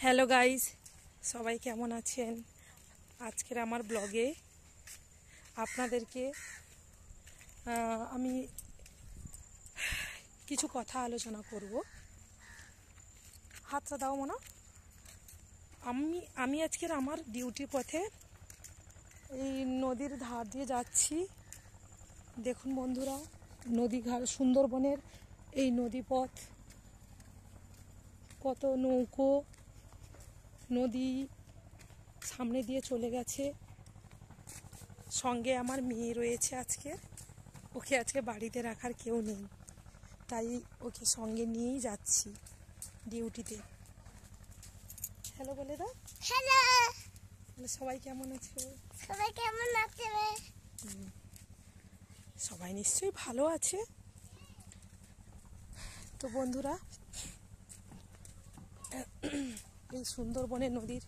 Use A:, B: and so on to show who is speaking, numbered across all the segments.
A: Hello guys, সবাই কেমন আছেন? আজকের আমার ব্লগে আপনাদেরকে আমি কিছু কথা আলোচনা করব। হাতটা দাও মনা। আমি আজকের আমার ডিউটির পথে এই নদীর ধার দিয়ে যাচ্ছি। দেখুন বন্ধুরা, নদী ঘাট, সুন্দরবনের এই নদীপথ, কত নৌকো নদী সামনে দিয়ে চলে গেছে। সঙ্গে আমার মেয়ে রয়েছে। ওকে আজকে বাড়িতে রাখার কেউ নেই, তাই ওকে সঙ্গে নিয়েই যাচ্ছি ডিউটিতে। হ্যালো বলে দাও।
B: হ্যালো,
A: সবাই কেমন আছে?
B: সবাই কেমন আছে?
A: সবাই নিশ্চয়ই ভালো আছে। তো বন্ধুরা, এই সুন্দরবনের নদীর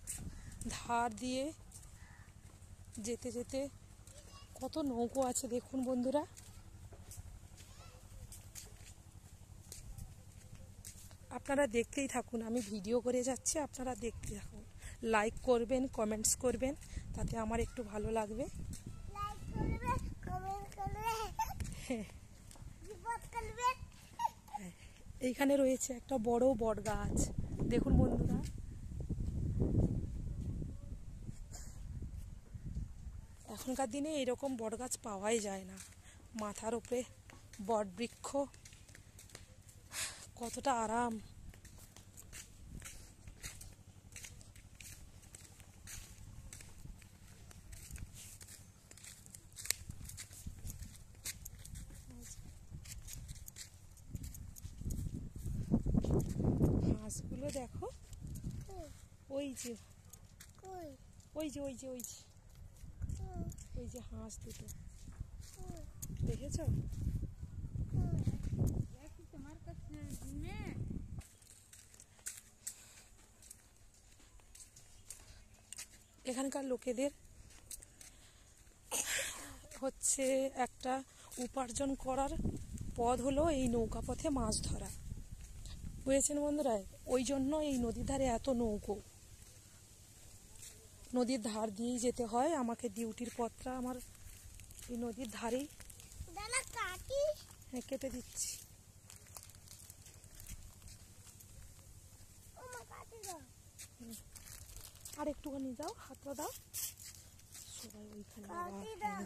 A: ধার দিয়ে যেতে যেতে কত নৌকো আছে দেখুন বন্ধুরা। আপনারা দেখতেই থাকুন, আমি ভিডিও করে যাচ্ছি, আপনারা দেখতে থাকুন। লাইক করবেন, কমেন্টস করবেন, তাতে আমার একটু ভালো লাগবে।
B: লাইক করবে, কমেন্ট করবে, রিপোর্ট করবে।
A: এইখানে রয়েছে একটা বড় বট গাছ, দেখুন বন্ধুরা। এখনকার দিনে এরকম বট গাছ পাওয়াই যায় না। মাথার উপরে বট বৃক্ষ, কতটা আরাম। হাঁসগুলো দেখো, ওই যে
B: কই?
A: ওই যে ওই যে ওই যে ওই যে হাঁস দুটো দেখেছো? এখানকার লোকেদের হচ্ছে একটা উপার্জন করার পথ হলো এই নৌকা পথে মাছ ধরা, বুঝেছেন বন্ধুরা? ওই জন্য এই নদীর ধারে এত নৌকো। নদীর ধার দিয়েই যেতে হয় আমাকে। ডিউটির পথটা আমার এই নদীর ধারেই।
B: দাদা কাটি।
A: হ্যাঁ, কেটে দিচ্ছি।
B: ও মা, কাটি দাও।
A: আর একটুখানি দাও, হাতটা দাও। সবাই ওইখানে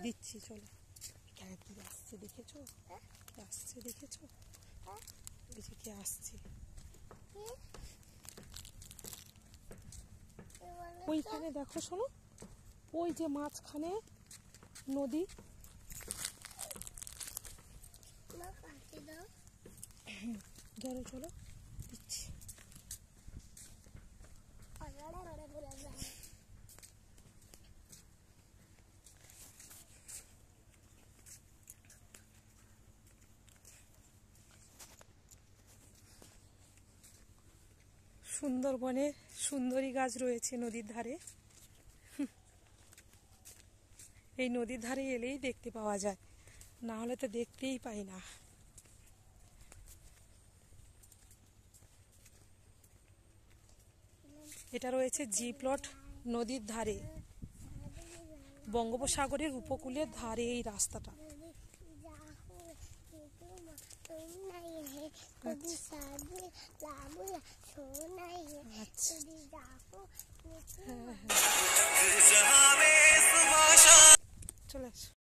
A: দিচ্ছি। চলো, এখানে কি আসছে দেখেছো? কি আসছে দেখেছো? ওই যে কে আসছে, ওইখানে দেখো। শোনো, ওই যে মাঝখানে নদী।
B: কাটি দাও।
A: চলো চলো, দিচ্ছি। সুন্দরবনে সুন্দরী গাছ রয়েছে নদীর ধারে। এই নদীর ধারে এলেই দেখতে পাওয়া যায়, না হলে তো দেখতেই পাই না। এটা রয়েছে জি প্লট নদীর ধারে, বঙ্গোপসাগরের উপকূলের ধারে এই রাস্তাটা। চলে আসো।